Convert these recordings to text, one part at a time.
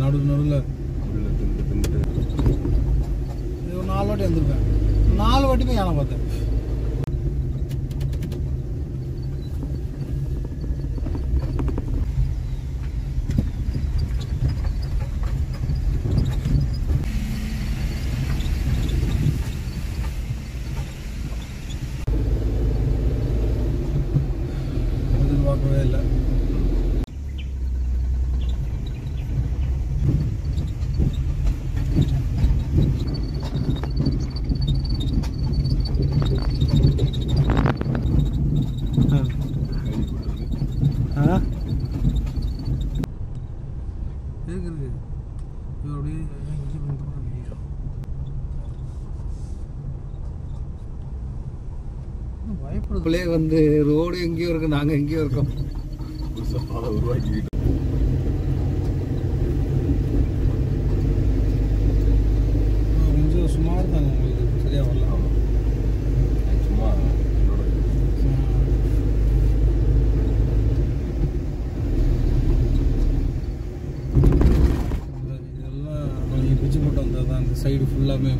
நடுவில் 4 வாட்டி வந்திருப்பேன். 4 வாட்டியுமே யானை பார்த்தேன். எதிர்பார்க்கவே இல்லை. பயப்படுறதுலே வந்து ரோடு எங்கேயோ இருக்கு, நாங்க எங்கேயோ இருக்கோம். கொஞ்சம் சுமார் தாங்க, உங்களுக்கு சரியா வரலாம். சும்மா இதெல்லாம் கொஞ்சம் பிச்சு போட்டு வந்தது தான். இந்த சைடு ஃபுல்லாமே,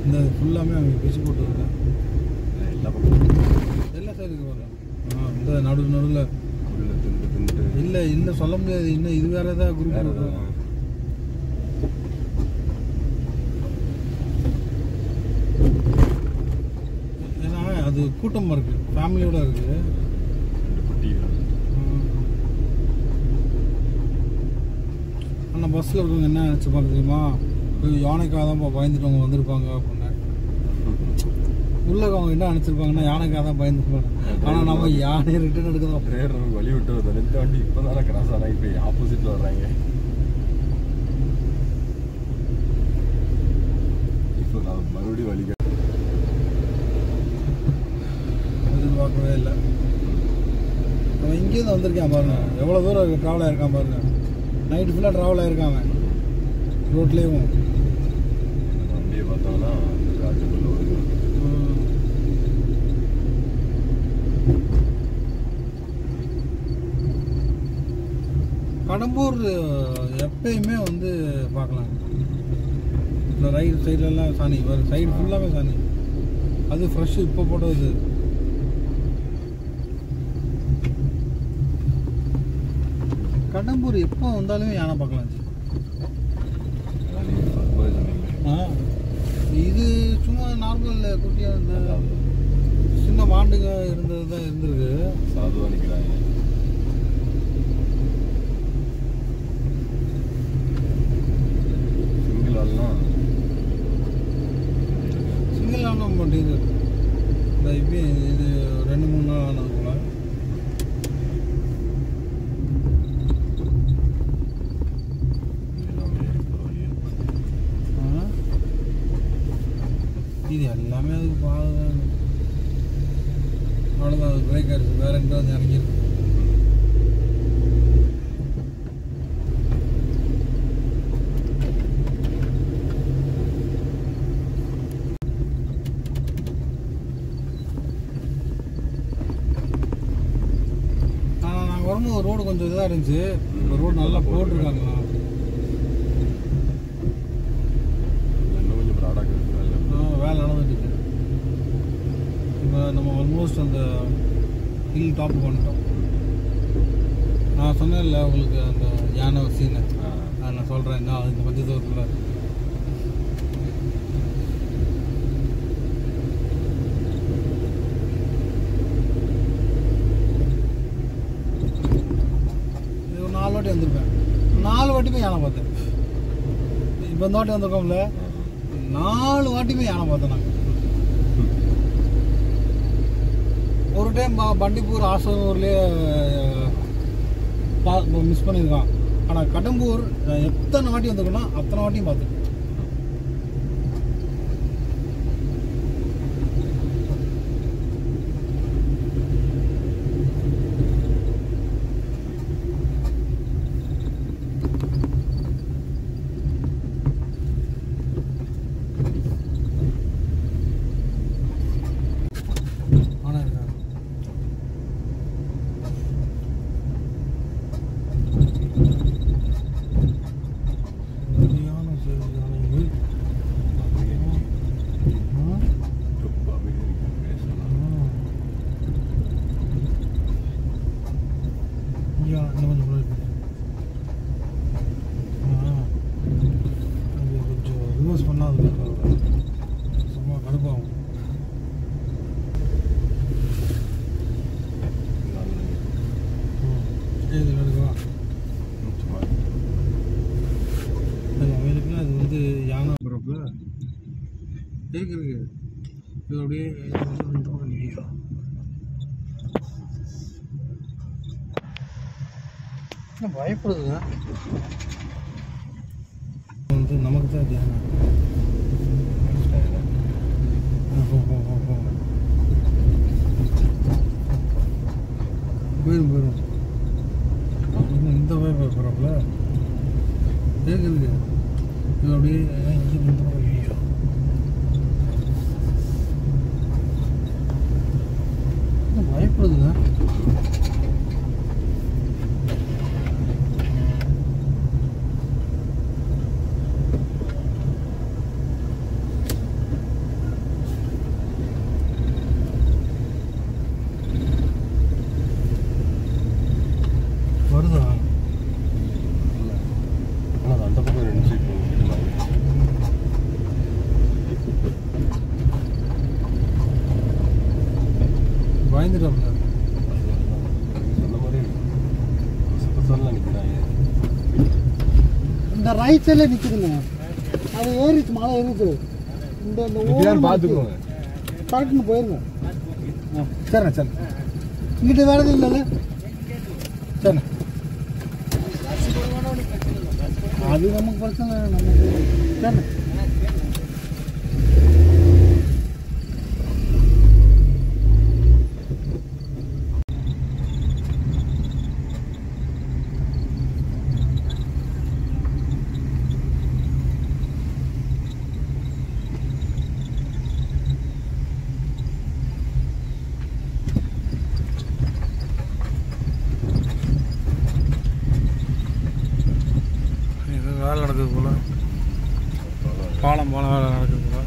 இந்த ஃபுல்லாமே அவங்க பிச்சு போட்டு வரல. எல்லா சைடுக்கு வரல. இந்த நடுவில் இல்லை இல்லை சொல்ல முடியாது. இன்னும் இது வேற ஏதாவது குரூப். ஏன்னா அது கூட்டமாக இருக்கு, ஃபேமிலியோட இருக்கு. ஆனால் பஸ்ஸில் இருக்கவங்க என்ன நினச்சிப்பாங்க தெரியுமா, யானைக்காக தான் பயந்துட்டு அவங்க வந்திருப்பாங்க அப்படின்னு. உள்ள அவங்க என்ன நினச்சிருப்பாங்கன்னா யானைக்காக தான் பயந்துருப்பாங்க. ஆனால் நம்ம யானை ரிட்டர்ன் எடுக்கிறோம். வழி விட்டு வருது வண்டி. இப்போ தானே கிராஸ் ஆனால் இப்போ ஆப்போசிட்டில் வர்றாங்க. இப்போ நான் மறுபடியும் வழி எதிர்பார்க்கவே இல்லை. அவன் இங்கேருந்து வந்திருக்கான் பாருங்க, எவ்வளோ தூரம் ட்ராவல் ஆயிருக்கான் பாருங்க. நைட்டு ஃபுல்லாக ட்ராவல் ஆயிருக்காங்க ரோட்லேயும். வண்டியை பார்த்தோம்னா கடம்பூர் எப்பயுமே வந்து பார்க்கலாம். இந்த ரைட் சைட்லலாம் சாணி வரும், சைடு ஃபுல்லாகவே சாணி. அது ஃப்ரெஷ்ஷு இப்போ போட்டது. கடம்பூர் எப்போ வந்தாலுமே யானை பார்க்கலாம். இது சும்மா நார்மல் குட்டியாக இருந்த சின்ன மாண்டுங்க இருந்தது தான் இருந்திருக்கு. சாதுவாக நிற்கிறாங்க. சிங்கிள் ஆளும் மாட்டேங்குது. இந்த இப்போ இது 2-3 நாள் ஆனதுக்குள்ள இது எல்லாமே அதுக்கு பாதுகாப்பு. அவ்வளோதான், அது பிரேக் ஆயிடுச்சு. வேற எங்கே வந்து இறங்கியிருக்கு. நாங்கள் வரும்போது ரோடு கொஞ்சம் இதாக இருந்துச்சு. இப்போ ரோடு நல்லா போட்டிருக்காங்களா. வேலை நடந்துட்டு இப்போ நம்ம ஆல்மோஸ்ட் அந்த ஹில் டாப்புக்கு வந்துட்டோம். நான் சொன்னேன்ல உங்களுக்கு அந்த யானை சீனை, நான் சொல்கிறேன். என்ன அதுக்கு கொஞ்சம் தூரத்தில் இது 4 வாட்டி வந்திருப்பேன். 4 வாட்டியுமே யானை பார்த்தேன். இப்போ இந்த வாட்டி வந்திருக்கோம்ல, 4 வாட்டியுமே யானை பார்த்தேன் நாங்கள். ஒரு டைம் பண்டிப்பூர் ஆசனூர்லேயே மிஸ் பண்ணியிருக்கான். ஆனால் கடம்பூர் எத்தனை வாட்டி வந்திருக்கோன்னா அத்தனை வாட்டியும் பார்த்தேன். இப்படி இன்னும் கொஞ்சம் முன்னாடி போயிடு. அது கொஞ்சம் ரிவர்ஸ் பண்ணால் அது சும்மா கடுப்பாகும். இது எடுக்கவா அவங்களுக்குலாம் அது வந்து யானை பிறப்பு இருக்கு இது அப்படியே பயப்படுதுங்க. வந்து நமக்கு தான் தியானம். போயிடும் இந்த பயப்படுறப்பல கேட்குதுங்க இது அப்படியே பயப்படுதுங்க. வருதா? ஆனால் அந்த பக்கம் 2 சீட் பயந்துட்டாப்ல. சொன்ன மாதிரி சொல்லலாம் நிற்கிறாங்க. இந்த ரைட் சைடில் நிற்குதுங்க. அது ஏறிச்சு, மழை ஏறிச்சு. இந்த பார்த்துக்கோங்க. கரெக்டுன்னு போயிருங்க. சரிண்ணா சரி. இங்கிட்ட வேறு எதுவும் இல்லைல்ல? சரிண்ணா அது நமக்கு பிரச்சனை இல்லை. நமக்கு சரிண்ணா. வேலை நடக்குது போல. பாலம் வேலை நடக்குது போல.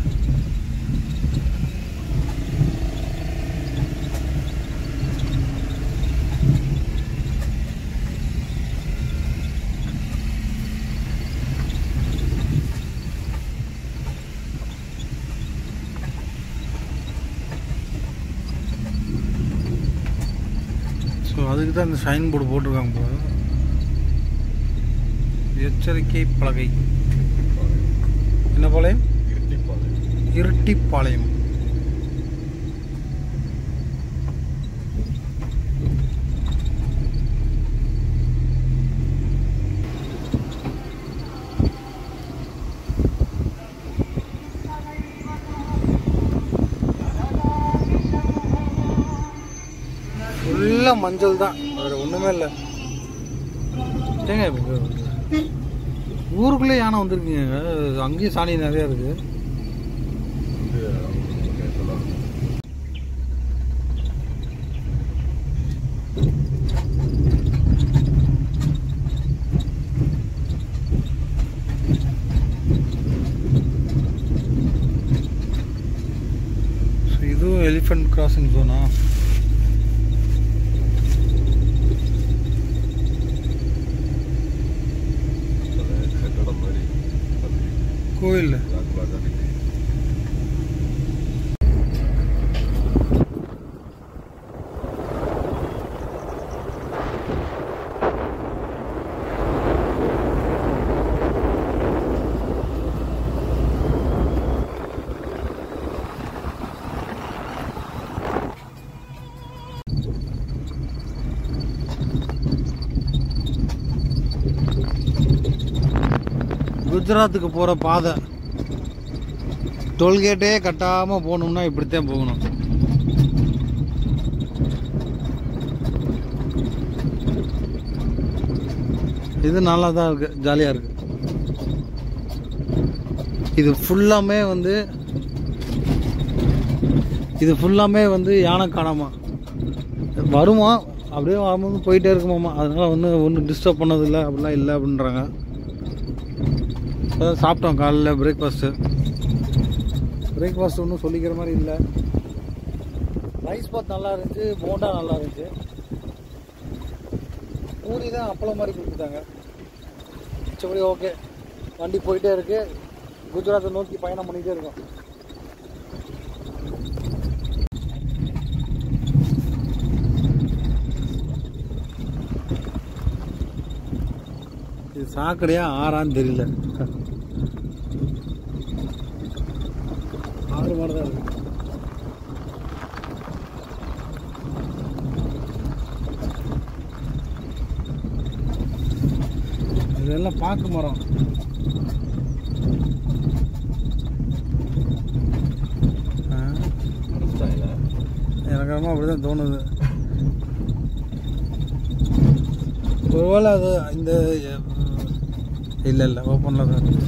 ஸோ அதுக்கு தான் இந்த சைன் போர்டு போட்டிருக்காங்க போல. எச்சரிக்கை பலகை. என்ன பாளையம்? இருட்டிப்பாளையம். ஃபுல்லாக மஞ்சள் தான், வேறு ஒன்றுமே இல்லை. ஏங்க ஊருக்குள்ளே யானை வந்துருக்குங்க. அங்கேயும் சாணி நிறையா இருக்குது. ஸோ இதுவும் எலிஃபண்ட் கிராசிங் ஜோனா? கோயில் குஜராத்துக்கு போகிற பாதை. டோல்கேட்டே கட்டாமல் போகணும்னா இப்படித்தான் போகணும். இது நல்லா தான் இருக்குது, ஜாலியாக இருக்குது. இது ஃபுல்லாமே வந்து யானை காணாமா வருமா, அப்படியே வரும்போது போயிட்டே இருக்குமாம்மா. அதனால் ஒன்றும் டிஸ்டர்ப் பண்ணதில்லை, அப்படிலாம் இல்லை அப்படின்றாங்க. அதான் சாப்பிட்டோம் காலைல பிரேக்ஃபாஸ்ட் ஒன்றும் சொல்லிக்கிற மாதிரி இல்லை. ரைஸ் பாத் நல்லா இருந்துச்சு, போண்டா நல்லா இருந்துச்சு. பூரி தான் அப்பளம் மாதிரி கொடுத்துட்டாங்க. மிச்சபடி ஓகே, வண்டி போயிட்டே இருக்கு. குஜராத்தை நோக்கி பயணம் பண்ணிகிட்டே இருக்கோம். இது சாக்கடையா ஆறான்னு தெரியல. ஆறு மாதிரி தான் இருக்கு. இதெல்லாம் பாக்கு மரம். எனக்கு ரொம்ப அப்படிதான் தோணுது. ஒருவேளை அது இந்த இல்லை ஓப்பனில் தான் இல்லை.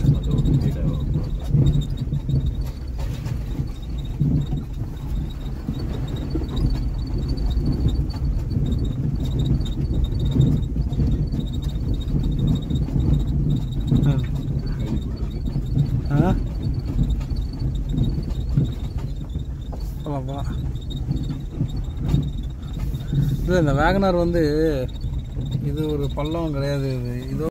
இந்த வேகனார் வந்து இது ஒரு பள்ளம் கிடையாது. இது